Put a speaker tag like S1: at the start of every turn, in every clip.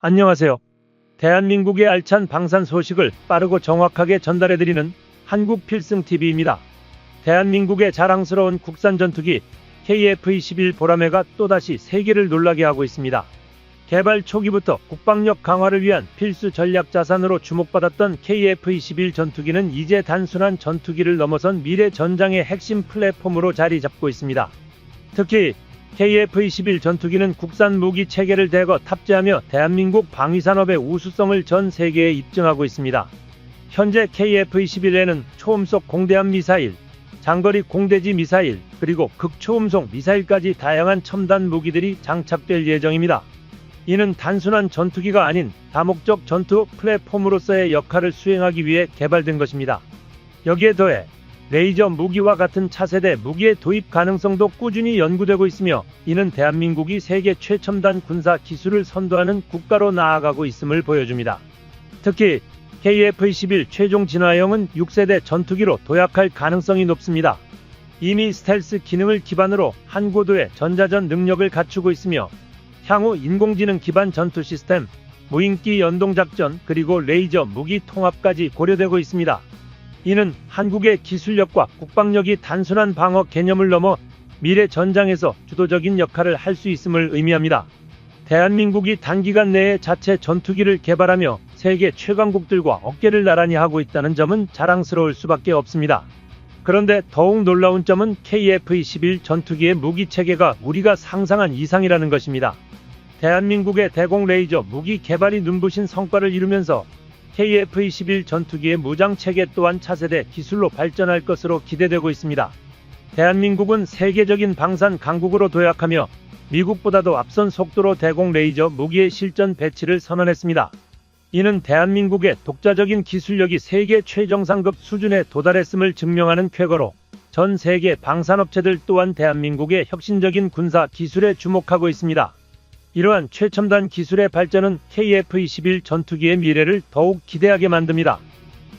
S1: 안녕하세요. 대한민국의 알찬 방산 소식을 빠르고 정확하게 전달해드리는 한국필승TV입니다. 대한민국의 자랑스러운 국산 전투기 KF-21 보라매가 또다시 세계를 놀라게 하고 있습니다. 개발 초기부터 국방력 강화를 위한 필수 전략 자산으로 주목받았던 KF-21 전투기는 이제 단순한 전투기를 넘어선 미래 전장의 핵심 플랫폼으로 자리 잡고 있습니다. 특히 KF-21 전투기는 국산 무기 체계를 대거 탑재하며 대한민국 방위산업의 우수성을 전 세계에 입증하고 있습니다. 현재 KF-21에는 초음속 공대함 미사일, 장거리 공대지 미사일, 그리고 극초음속 미사일까지 다양한 첨단 무기들이 장착될 예정입니다. 이는 단순한 전투기가 아닌 다목적 전투 플랫폼으로서의 역할을 수행하기 위해 개발된 것입니다. 여기에 더해 레이저 무기와 같은 차세대 무기의 도입 가능성도 꾸준히 연구되고 있으며, 이는 대한민국이 세계 최첨단 군사 기술을 선도하는 국가로 나아가고 있음을 보여줍니다. 특히 KF-21 최종 진화형은 6세대 전투기로 도약할 가능성이 높습니다. 이미 스텔스 기능을 기반으로 한 고도의 전자전 능력을 갖추고 있으며, 향후 인공지능 기반 전투 시스템, 무인기 연동작전, 그리고 레이저 무기 통합까지 고려되고 있습니다. 이는 한국의 기술력과 국방력이 단순한 방어 개념을 넘어 미래 전장에서 주도적인 역할을 할 수 있음을 의미합니다. 대한민국이 단기간 내에 자체 전투기를 개발하며 세계 최강국들과 어깨를 나란히 하고 있다는 점은 자랑스러울 수밖에 없습니다. 그런데 더욱 놀라운 점은 KF-21 전투기의 무기 체계가 우리가 상상한 이상이라는 것입니다. 대한민국의 대공 레이저 무기 개발이 눈부신 성과를 이루면서 KF-21 전투기의 무장 체계 또한 차세대 기술로 발전할 것으로 기대되고 있습니다. 대한민국은 세계적인 방산 강국으로 도약하며 미국보다도 앞선 속도로 대공 레이저 무기의 실전 배치를 선언했습니다. 이는 대한민국의 독자적인 기술력이 세계 최정상급 수준에 도달했음을 증명하는 쾌거로 전 세계 방산업체들 또한 대한민국의 혁신적인 군사 기술에 주목하고 있습니다. 이러한 최첨단 기술의 발전은 KF-21 전투기의 미래를 더욱 기대하게 만듭니다.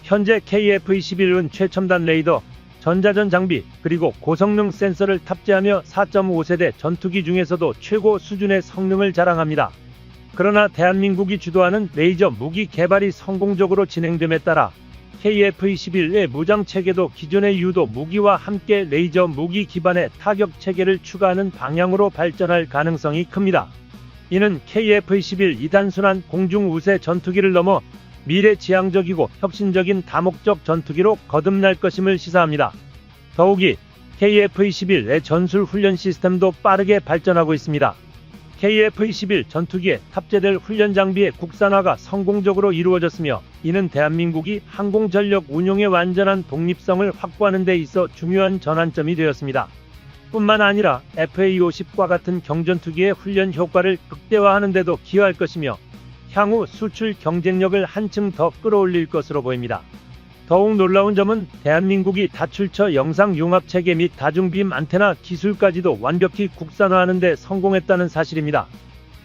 S1: 현재 KF-21은 최첨단 레이더, 전자전 장비, 그리고 고성능 센서를 탑재하며 4.5세대 전투기 중에서도 최고 수준의 성능을 자랑합니다. 그러나 대한민국이 주도하는 레이저 무기 개발이 성공적으로 진행됨에 따라 KF-21의 무장 체계도 기존의 유도 무기와 함께 레이저 무기 기반의 타격 체계를 추가하는 방향으로 발전할 가능성이 큽니다. 이는 KF-21이 단순한 공중우세 전투기를 넘어 미래지향적이고 혁신적인 다목적 전투기로 거듭날 것임을 시사합니다. 더욱이 KF-21의 전술 훈련 시스템도 빠르게 발전하고 있습니다. KF-21 전투기에 탑재될 훈련 장비의 국산화가 성공적으로 이루어졌으며, 이는 대한민국이 항공전력 운용의 완전한 독립성을 확보하는 데 있어 중요한 전환점이 되었습니다. 뿐만 아니라 FA-50과 같은 경전투기의 훈련 효과를 극대화하는 데도 기여할 것이며, 향후 수출 경쟁력을 한층 더 끌어올릴 것으로 보입니다. 더욱 놀라운 점은 대한민국이 다출처 영상 융합 체계 및 다중빔 안테나 기술까지도 완벽히 국산화하는 데 성공했다는 사실입니다.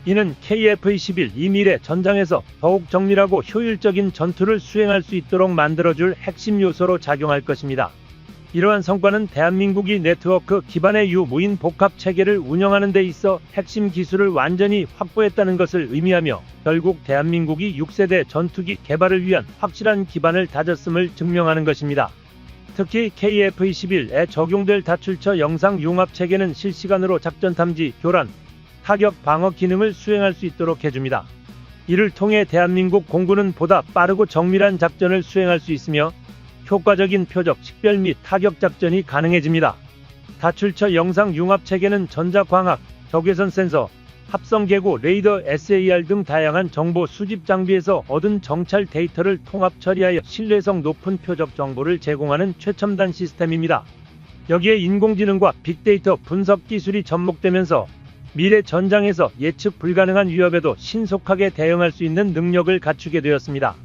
S1: 이는 KF-21 이 미래 전장에서 더욱 정밀하고 효율적인 전투를 수행할 수 있도록 만들어줄 핵심 요소로 작용할 것입니다. 이러한 성과는 대한민국이 네트워크 기반의 유무인 복합 체계를 운영하는 데 있어 핵심 기술을 완전히 확보했다는 것을 의미하며, 결국 대한민국이 6세대 전투기 개발을 위한 확실한 기반을 다졌음을 증명하는 것입니다. 특히 KF-21에 적용될 다출처 영상 융합 체계는 실시간으로 작전 탐지, 교란, 타격 방어 기능을 수행할 수 있도록 해줍니다. 이를 통해 대한민국 공군은 보다 빠르고 정밀한 작전을 수행할 수 있으며 효과적인 표적, 식별 및 타격 작전이 가능해집니다. 다출처 영상 융합 체계는 전자광학, 적외선 센서, 합성 계고 레이더, SAR 등 다양한 정보 수집 장비에서 얻은 정찰 데이터를 통합 처리하여 신뢰성 높은 표적 정보를 제공하는 최첨단 시스템입니다. 여기에 인공지능과 빅데이터 분석 기술이 접목되면서 미래 전장에서 예측 불가능한 위협에도 신속하게 대응할 수 있는 능력을 갖추게 되었습니다.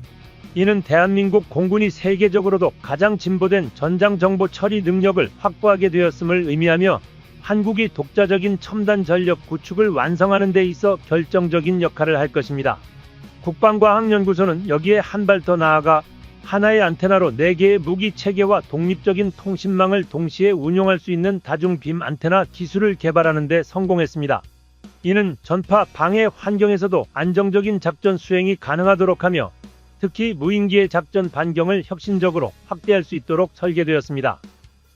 S1: 이는 대한민국 공군이 세계적으로도 가장 진보된 전장 정보 처리 능력을 확보하게 되었음을 의미하며, 한국이 독자적인 첨단 전력 구축을 완성하는 데 있어 결정적인 역할을 할 것입니다. 국방과학연구소는 여기에 한 발 더 나아가 하나의 안테나로 4개의 무기 체계와 독립적인 통신망을 동시에 운용할 수 있는 다중빔 안테나 기술을 개발하는 데 성공했습니다. 이는 전파 방해 환경에서도 안정적인 작전 수행이 가능하도록 하며 특히 무인기의 작전 반경을 혁신적으로 확대할 수 있도록 설계되었습니다.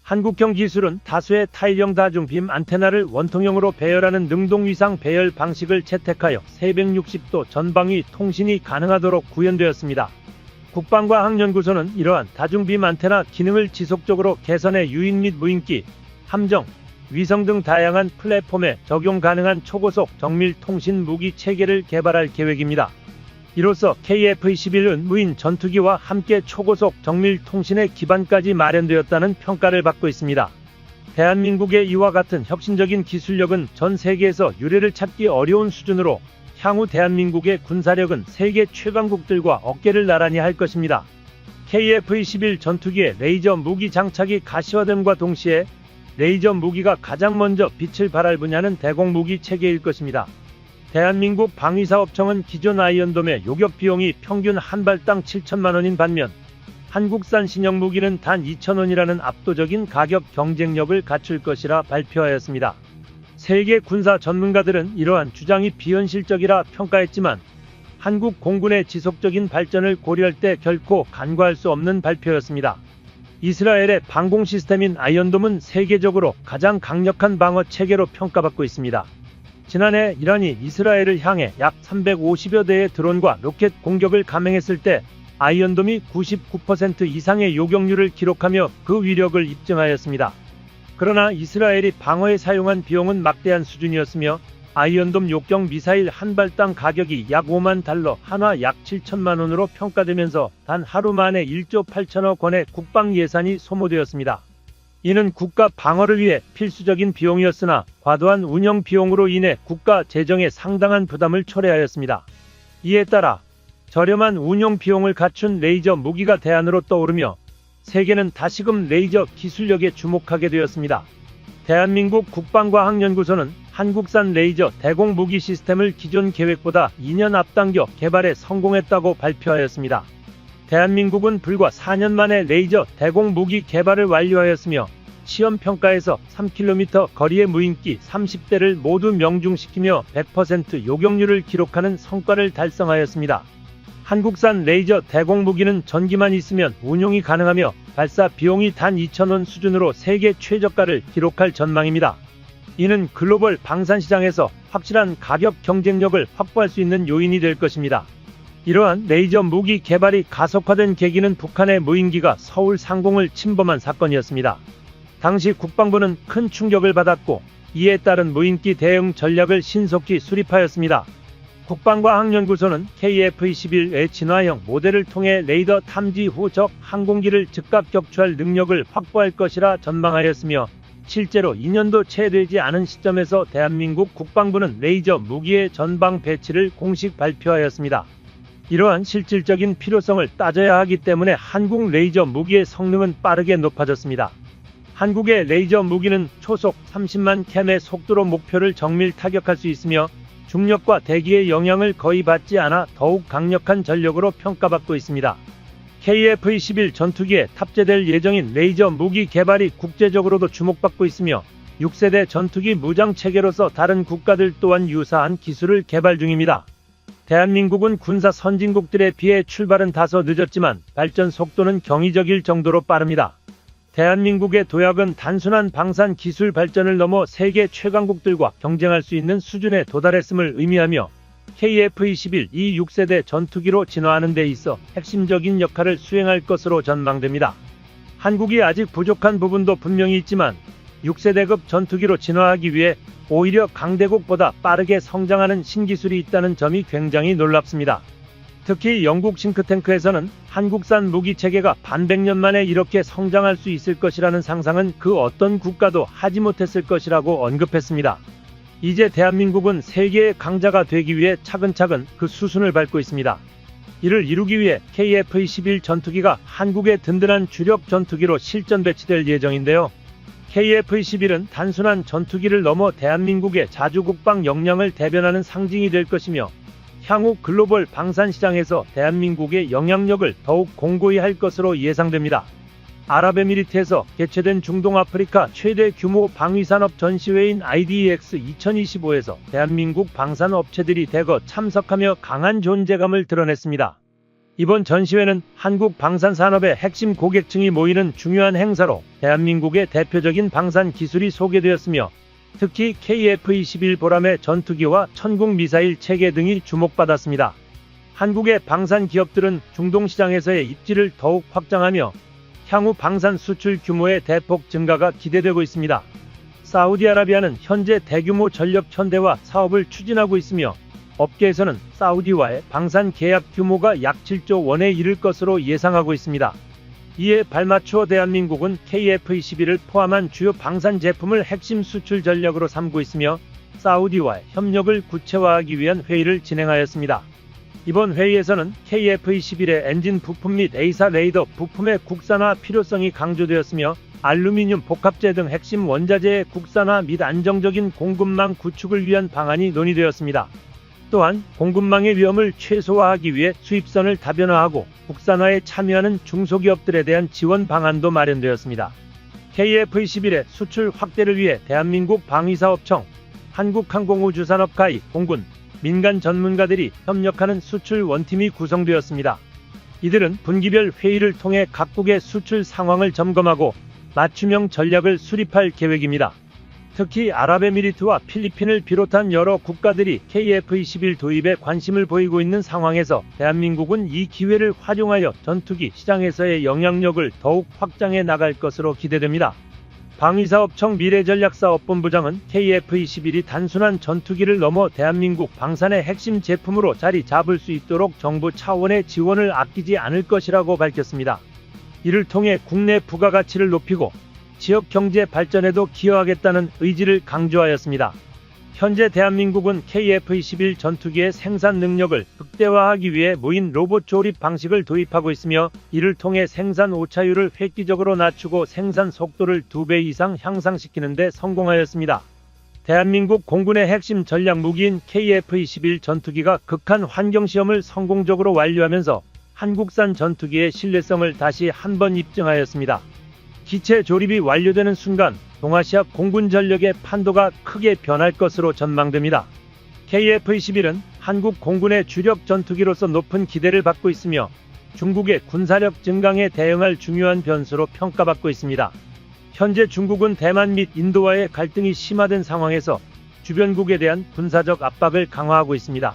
S1: 한국형 기술은 다수의 타일형 다중빔 안테나를 원통형으로 배열하는 능동위상 배열 방식을 채택하여 360도 전방위 통신이 가능하도록 구현되었습니다. 국방과학연구소는 이러한 다중빔 안테나 기능을 지속적으로 개선해 유인 및 무인기, 함정, 위성 등 다양한 플랫폼에 적용 가능한 초고속 정밀 통신 무기 체계를 개발할 계획입니다. 이로써 KF-21은 무인 전투기와 함께 초고속 정밀 통신의 기반까지 마련되었다는 평가를 받고 있습니다. 대한민국의 이와 같은 혁신적인 기술력은 전 세계에서 유례를 찾기 어려운 수준으로 향후 대한민국의 군사력은 세계 최강국들과 어깨를 나란히 할 것입니다. KF-21 전투기의 레이저 무기 장착이 가시화됨과 동시에 레이저 무기가 가장 먼저 빛을 발할 분야는 대공무기 체계일 것입니다. 대한민국 방위사업청은 기존 아이언돔의 요격 비용이 평균 한 발당 7천만 원인 반면 한국산 신형 무기는 단 2,000원이라는 압도적인 가격 경쟁력을 갖출 것이라 발표하였습니다. 세계 군사 전문가들은 이러한 주장이 비현실적이라 평가했지만 한국 공군의 지속적인 발전을 고려할 때 결코 간과할 수 없는 발표였습니다. 이스라엘의 방공 시스템인 아이언돔은 세계적으로 가장 강력한 방어 체계로 평가받고 있습니다. 지난해 이란이 이스라엘을 향해 약 350여 대의 드론과 로켓 공격을 감행했을 때 아이언돔이 99% 이상의 요격률을 기록하며 그 위력을 입증하였습니다. 그러나 이스라엘이 방어에 사용한 비용은 막대한 수준이었으며 아이언돔 요격 미사일 한 발당 가격이 약 5만 달러, 한화 약 7천만 원으로 평가되면서 단 하루 만에 1조 8천억 원의 국방 예산이 소모되었습니다. 이는 국가 방어를 위해 필수적인 비용이었으나 과도한 운영 비용으로 인해 국가 재정에 상당한 부담을 초래하였습니다. 이에 따라 저렴한 운용 비용을 갖춘 레이저 무기가 대안으로 떠오르며 세계는 다시금 레이저 기술력에 주목하게 되었습니다. 대한민국 국방과학연구소는 한국산 레이저 대공 무기 시스템을 기존 계획보다 2년 앞당겨 개발에 성공했다고 발표하였습니다. 대한민국은 불과 4년 만에 레이저 대공 무기 개발을 완료하였으며 시험 평가에서 3km 거리의 무인기 30대를 모두 명중시키며 100% 요격률을 기록하는 성과를 달성하였습니다. 한국산 레이저 대공 무기는 전기만 있으면 운용이 가능하며 발사 비용이 단 2,000원 수준으로 세계 최저가를 기록할 전망입니다. 이는 글로벌 방산시장에서 확실한 가격 경쟁력을 확보할 수 있는 요인이 될 것입니다. 이러한 레이저 무기 개발이 가속화된 계기는 북한의 무인기가 서울 상공을 침범한 사건이었습니다. 당시 국방부는 큰 충격을 받았고 이에 따른 무인기 대응 전략을 신속히 수립하였습니다. 국방과학연구소는 KF-21의 진화형 모델을 통해 레이더 탐지 후 적 항공기를 즉각 격추할 능력을 확보할 것이라 전망하였으며 실제로 2년도 채 되지 않은 시점에서 대한민국 국방부는 레이저 무기의 전방 배치를 공식 발표하였습니다. 이러한 실질적인 필요성을 따져야 하기 때문에 한국 레이저 무기의 성능은 빠르게 높아졌습니다. 한국의 레이저 무기는 초속 30만 캠의 속도로 목표를 정밀 타격할 수 있으며 중력과 대기의 영향을 거의 받지 않아 더욱 강력한 전력으로 평가받고 있습니다. KF-21 전투기에 탑재될 예정인 레이저 무기 개발이 국제적으로도 주목받고 있으며 6세대 전투기 무장 체계로서 다른 국가들 또한 유사한 기술을 개발 중입니다. 대한민국은 군사 선진국들에 비해 출발은 다소 늦었지만 발전 속도는 경이적일 정도로 빠릅니다. 대한민국의 도약은 단순한 방산 기술 발전을 넘어 세계 최강국들과 경쟁할 수 있는 수준에 도달했음을 의미하며 KF-21 이 6세대 전투기로 진화하는 데 있어 핵심적인 역할을 수행할 것으로 전망됩니다. 한국이 아직 부족한 부분도 분명히 있지만 6세대급 전투기로 진화하기 위해 오히려 강대국보다 빠르게 성장하는 신기술이 있다는 점이 굉장히 놀랍습니다. 특히 영국 싱크탱크에서는 한국산 무기체계가 반백년 만에 이렇게 성장할 수 있을 것이라는 상상은 그 어떤 국가도 하지 못했을 것이라고 언급했습니다. 이제 대한민국은 세계의 강자가 되기 위해 차근차근 그 수순을 밟고 있습니다. 이를 이루기 위해 KF-21 전투기가 한국의 든든한 주력 전투기로 실전 배치될 예정인데요. KF-21은 단순한 전투기를 넘어 대한민국의 자주국방 역량을 대변하는 상징이 될 것이며 향후 글로벌 방산 시장에서 대한민국의 영향력을 더욱 공고히 할 것으로 예상됩니다. 아랍에미리트에서 개최된 중동 아프리카 최대 규모 방위산업 전시회인 IDEX 2025에서 대한민국 방산업체들이 대거 참석하며 강한 존재감을 드러냈습니다. 이번 전시회는 한국 방산산업의 핵심 고객층이 모이는 중요한 행사로 대한민국의 대표적인 방산 기술이 소개되었으며 특히 KF-21 보람의 전투기와 천궁 미사일 체계 등이 주목받았습니다. 한국의 방산 기업들은 중동 시장에서의 입지를 더욱 확장하며 향후 방산 수출 규모의 대폭 증가가 기대되고 있습니다. 사우디아라비아는 현재 대규모 전력 현대화 사업을 추진하고 있으며 업계에서는 사우디와의 방산 계약 규모가 약 7조 원에 이를 것으로 예상하고 있습니다. 이에 발맞추어 대한민국은 KF-21을 포함한 주요 방산 제품을 핵심 수출 전략으로 삼고 있으며 사우디와의 협력을 구체화하기 위한 회의를 진행하였습니다. 이번 회의에서는 KF-21의 엔진 부품 및 A사 레이더 부품의 국산화 필요성이 강조되었으며 알루미늄 복합재 등 핵심 원자재의 국산화 및 안정적인 공급망 구축을 위한 방안이 논의되었습니다. 또한 공급망의 위험을 최소화하기 위해 수입선을 다변화하고 국산화에 참여하는 중소기업들에 대한 지원 방안도 마련되었습니다. KF-21의 수출 확대를 위해 대한민국 방위사업청, 한국항공우주산업 가입, 공군, 민간 전문가들이 협력하는 수출 원팀이 구성되었습니다. 이들은 분기별 회의를 통해 각국의 수출 상황을 점검하고 맞춤형 전략을 수립할 계획입니다. 특히 아랍에미리트와 필리핀을 비롯한 여러 국가들이 KF-21 도입에 관심을 보이고 있는 상황에서 대한민국은 이 기회를 활용하여 전투기 시장에서의 영향력을 더욱 확장해 나갈 것으로 기대됩니다. 방위사업청 미래전략사업본부장은 KF-21이 단순한 전투기를 넘어 대한민국 방산의 핵심 제품으로 자리 잡을 수 있도록 정부 차원의 지원을 아끼지 않을 것이라고 밝혔습니다. 이를 통해 국내 부가가치를 높이고 지역 경제 발전에도 기여하겠다는 의지를 강조하였습니다. 현재 대한민국은 KF-21 전투기의 생산 능력을 극대화하기 위해 무인 로봇 조립 방식을 도입하고 있으며 이를 통해 생산 오차율을 획기적으로 낮추고 생산 속도를 2배 이상 향상시키는 데 성공하였습니다. 대한민국 공군의 핵심 전략 무기인 KF-21 전투기가 극한 환경시험을 성공적으로 완료하면서 한국산 전투기의 신뢰성을 다시 한번 입증하였습니다. 기체 조립이 완료되는 순간 동아시아 공군 전력의 판도가 크게 변할 것으로 전망됩니다. KF-21은 한국 공군의 주력 전투기로서 높은 기대를 받고 있으며 중국의 군사력 증강에 대응할 중요한 변수로 평가받고 있습니다. 현재 중국은 대만 및 인도와의 갈등이 심화된 상황에서 주변국에 대한 군사적 압박을 강화하고 있습니다.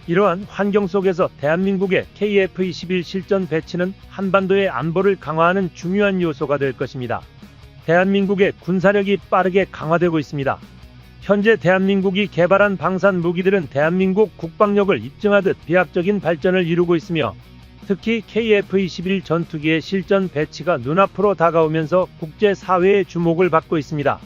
S1: 이러한 환경 속에서 대한민국의 KF-21 실전 배치는 한반도의 안보를 강화하는 중요한 요소가 될 것입니다. 대한민국의 군사력이 빠르게 강화되고 있습니다. 현재 대한민국이 개발한 방산 무기들은 대한민국 국방력을 입증하듯 비약적인 발전을 이루고 있으며 특히 KF-21 전투기의 실전 배치가 눈앞으로 다가오면서 국제사회의 주목을 받고 있습니다.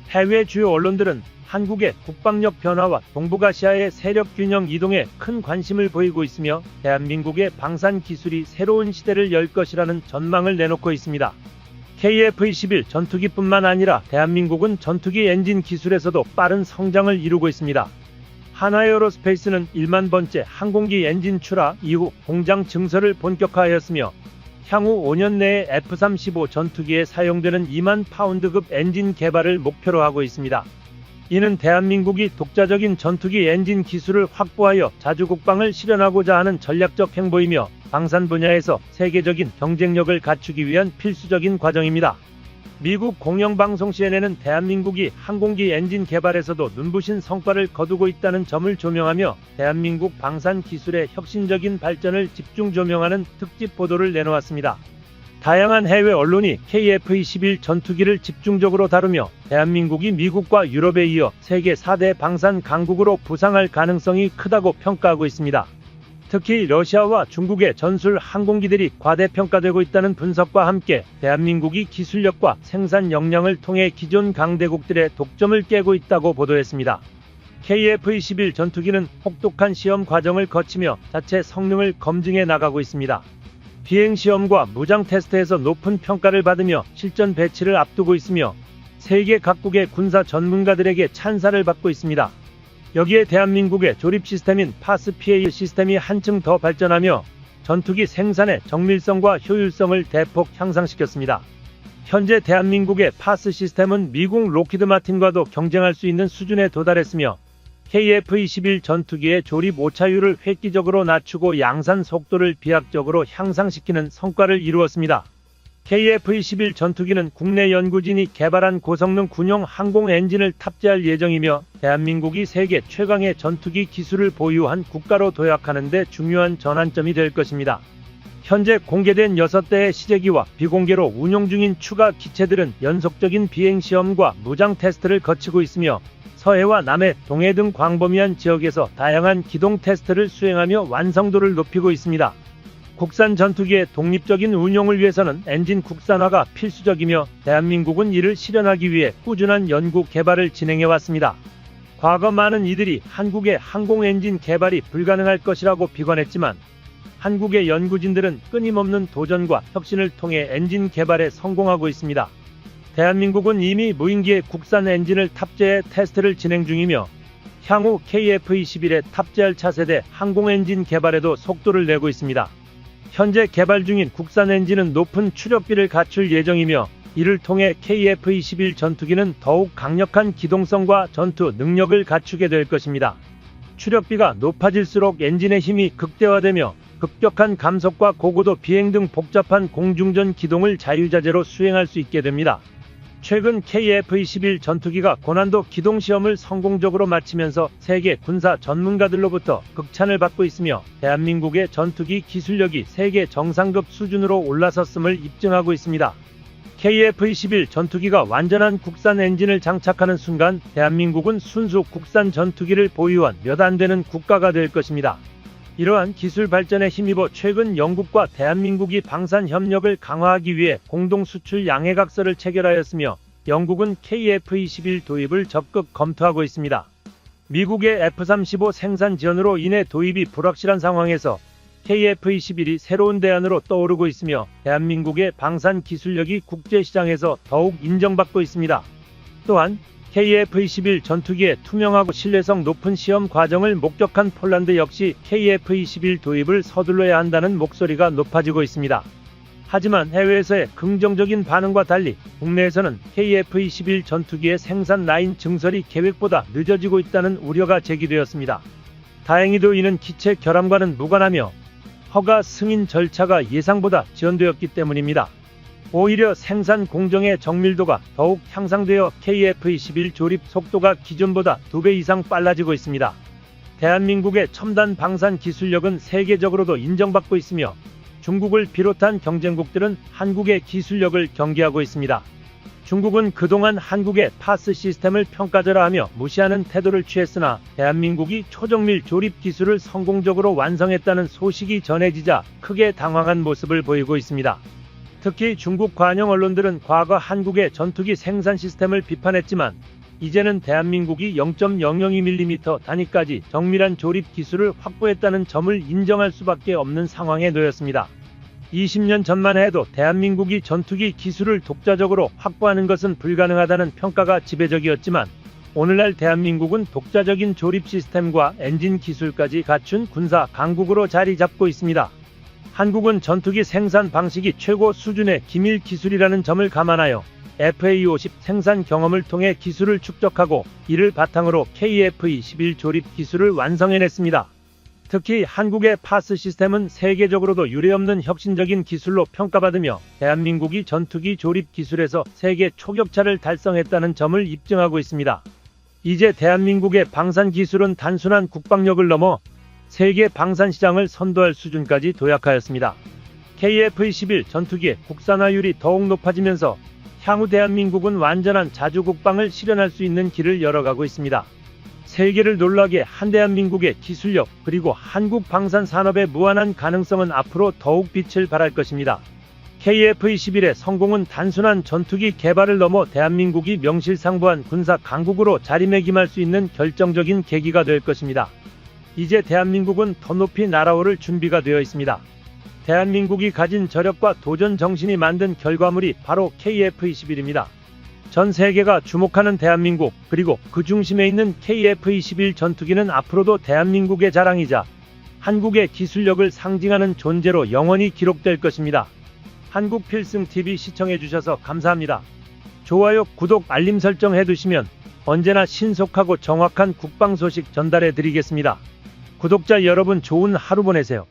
S1: 해외 주요 언론들은 한국의 국방력 변화와 동북아시아의 세력 균형 이동에 큰 관심을 보이고 있으며 대한민국의 방산 기술이 새로운 시대를 열 것이라는 전망을 내놓고 있습니다. KF-21 전투기뿐만 아니라 대한민국은 전투기 엔진 기술에서도 빠른 성장을 이루고 있습니다. 하나에어로스페이스는 1만 번째 항공기 엔진 출하 이후 공장 증설을 본격화하였으며 향후 5년 내에 F-35 전투기에 사용되는 2만 파운드급 엔진 개발을 목표로 하고 있습니다. 이는 대한민국이 독자적인 전투기 엔진 기술을 확보하여 자주국방을 실현하고자 하는 전략적 행보이며 방산 분야에서 세계적인 경쟁력을 갖추기 위한 필수적인 과정입니다. 미국 공영방송 CNN은 대한민국이 항공기 엔진 개발에서도 눈부신 성과를 거두고 있다는 점을 조명하며 대한민국 방산 기술의 혁신적인 발전을 집중 조명하는 특집 보도를 내놓았습니다. 다양한 해외 언론이 KF-21 전투기를 집중적으로 다루며 대한민국이 미국과 유럽에 이어 세계 4대 방산 강국으로 부상할 가능성이 크다고 평가하고 있습니다. 특히 러시아와 중국의 전술 항공기들이 과대평가되고 있다는 분석과 함께 대한민국이 기술력과 생산 역량을 통해 기존 강대국들의 독점을 깨고 있다고 보도했습니다. KF-21 전투기는 혹독한 시험 과정을 거치며 자체 성능을 검증해 나가고 있습니다. 비행시험과 무장 테스트에서 높은 평가를 받으며 실전 배치를 앞두고 있으며 세계 각국의 군사 전문가들에게 찬사를 받고 있습니다. 여기에 대한민국의 조립 시스템인 파스-PA 시스템이 한층 더 발전하며 전투기 생산의 정밀성과 효율성을 대폭 향상시켰습니다. 현재 대한민국의 파스 시스템은 미국 로키드 마틴과도 경쟁할 수 있는 수준에 도달했으며 KF-21 전투기의 조립 오차율을 획기적으로 낮추고 양산 속도를 비약적으로 향상시키는 성과를 이루었습니다. KF-21 전투기는 국내 연구진이 개발한 고성능 군용 항공 엔진을 탑재할 예정이며 대한민국이 세계 최강의 전투기 기술을 보유한 국가로 도약하는 데 중요한 전환점이 될 것입니다. 현재 공개된 6대의 시제기와 비공개로 운용 중인 추가 기체들은 연속적인 비행시험과 무장 테스트를 거치고 있으며 서해와 남해, 동해 등 광범위한 지역에서 다양한 기동 테스트를 수행하며 완성도를 높이고 있습니다. 국산 전투기의 독립적인 운용을 위해서는 엔진 국산화가 필수적이며 대한민국은 이를 실현하기 위해 꾸준한 연구 개발을 진행해왔습니다. 과거 많은 이들이 한국의 항공 엔진 개발이 불가능할 것이라고 비관했지만 한국의 연구진들은 끊임없는 도전과 혁신을 통해 엔진 개발에 성공하고 있습니다. 대한민국은 이미 무인기에 국산 엔진을 탑재해 테스트를 진행 중이며 향후 KF-21에 탑재할 차세대 항공 엔진 개발에도 속도를 내고 있습니다. 현재 개발 중인 국산 엔진은 높은 추력비를 갖출 예정이며 이를 통해 KF-21 전투기는 더욱 강력한 기동성과 전투 능력을 갖추게 될 것입니다. 추력비가 높아질수록 엔진의 힘이 극대화되며 급격한 감속과 고고도 비행 등 복잡한 공중전 기동을 자유자재로 수행할 수 있게 됩니다. 최근 KF-21 전투기가 고난도 기동 시험을 성공적으로 마치면서 세계 군사 전문가들로부터 극찬을 받고 있으며 대한민국의 전투기 기술력이 세계 정상급 수준으로 올라섰음을 입증하고 있습니다. KF-21 전투기가 완전한 국산 엔진을 장착하는 순간 대한민국은 순수 국산 전투기를 보유한 몇 안 되는 국가가 될 것입니다. 이러한 기술 발전에 힘입어 최근 영국과 대한민국이 방산 협력을 강화하기 위해 공동 수출 양해각서를 체결하였으며 영국은 KF-21 도입을 적극 검토하고 있습니다. 미국의 F-35 생산 지연으로 인해 도입이 불확실한 상황에서 KF-21이 새로운 대안으로 떠오르고 있으며 대한민국의 방산 기술력이 국제시장에서 더욱 인정받고 있습니다. 또한 KF-21 전투기의 투명하고 신뢰성 높은 시험 과정을 목격한 폴란드 역시 KF-21 도입을 서둘러야 한다는 목소리가 높아지고 있습니다. 하지만 해외에서의 긍정적인 반응과 달리 국내에서는 KF-21 전투기의 생산 라인 증설이 계획보다 늦어지고 있다는 우려가 제기되었습니다. 다행히도 이는 기체 결함과는 무관하며 허가 승인 절차가 예상보다 지연되었기 때문입니다. 오히려 생산 공정의 정밀도가 더욱 향상되어 KF-21 조립 속도가 기존보다 2배 이상 빨라지고 있습니다. 대한민국의 첨단 방산 기술력은 세계적으로도 인정받고 있으며 중국을 비롯한 경쟁국들은 한국의 기술력을 경계하고 있습니다. 중국은 그동안 한국의 파스 시스템을 평가절하하며 무시하는 태도를 취했으나 대한민국이 초정밀 조립 기술을 성공적으로 완성했다는 소식이 전해지자 크게 당황한 모습을 보이고 있습니다. 특히 중국 관영 언론들은 과거 한국의 전투기 생산 시스템을 비판했지만 이제는 대한민국이 0.002mm 단위까지 정밀한 조립 기술을 확보했다는 점을 인정할 수밖에 없는 상황에 놓였습니다. 20년 전만 해도 대한민국이 전투기 기술을 독자적으로 확보하는 것은 불가능하다는 평가가 지배적이었지만 오늘날 대한민국은 독자적인 조립 시스템과 엔진 기술까지 갖춘 군사 강국으로 자리 잡고 있습니다. 한국은 전투기 생산 방식이 최고 수준의 기밀 기술이라는 점을 감안하여 FA-50 생산 경험을 통해 기술을 축적하고 이를 바탕으로 KF-21 조립 기술을 완성해냈습니다. 특히 한국의 파스 시스템은 세계적으로도 유례없는 혁신적인 기술로 평가받으며 대한민국이 전투기 조립 기술에서 세계 초격차를 달성했다는 점을 입증하고 있습니다. 이제 대한민국의 방산 기술은 단순한 국방력을 넘어 세계 방산 시장을 선도할 수준까지 도약하였습니다. KF-21 전투기의 국산화율이 더욱 높아지면서 향후 대한민국은 완전한 자주 국방을 실현할 수 있는 길을 열어가고 있습니다. 세계를 놀라게 한 대한민국의 기술력 그리고 한국 방산 산업의 무한한 가능성은 앞으로 더욱 빛을 발할 것입니다. KF-21의 성공은 단순한 전투기 개발을 넘어 대한민국이 명실상부한 군사 강국으로 자리매김할 수 있는 결정적인 계기가 될 것입니다. 이제 대한민국은 더 높이 날아오를 준비가 되어 있습니다. 대한민국이 가진 저력과 도전 정신이 만든 결과물이 바로 KF-21입니다. 전 세계가 주목하는 대한민국 그리고 그 중심에 있는 KF-21 전투기는 앞으로도 대한민국의 자랑이자 한국의 기술력을 상징하는 존재로 영원히 기록될 것입니다. 한국필승TV 시청해주셔서 감사합니다. 좋아요, 구독, 알림 설정 해두시면 언제나 신속하고 정확한 국방 소식 전달해드리겠습니다. 구독자 여러분, 좋은 하루 보내세요.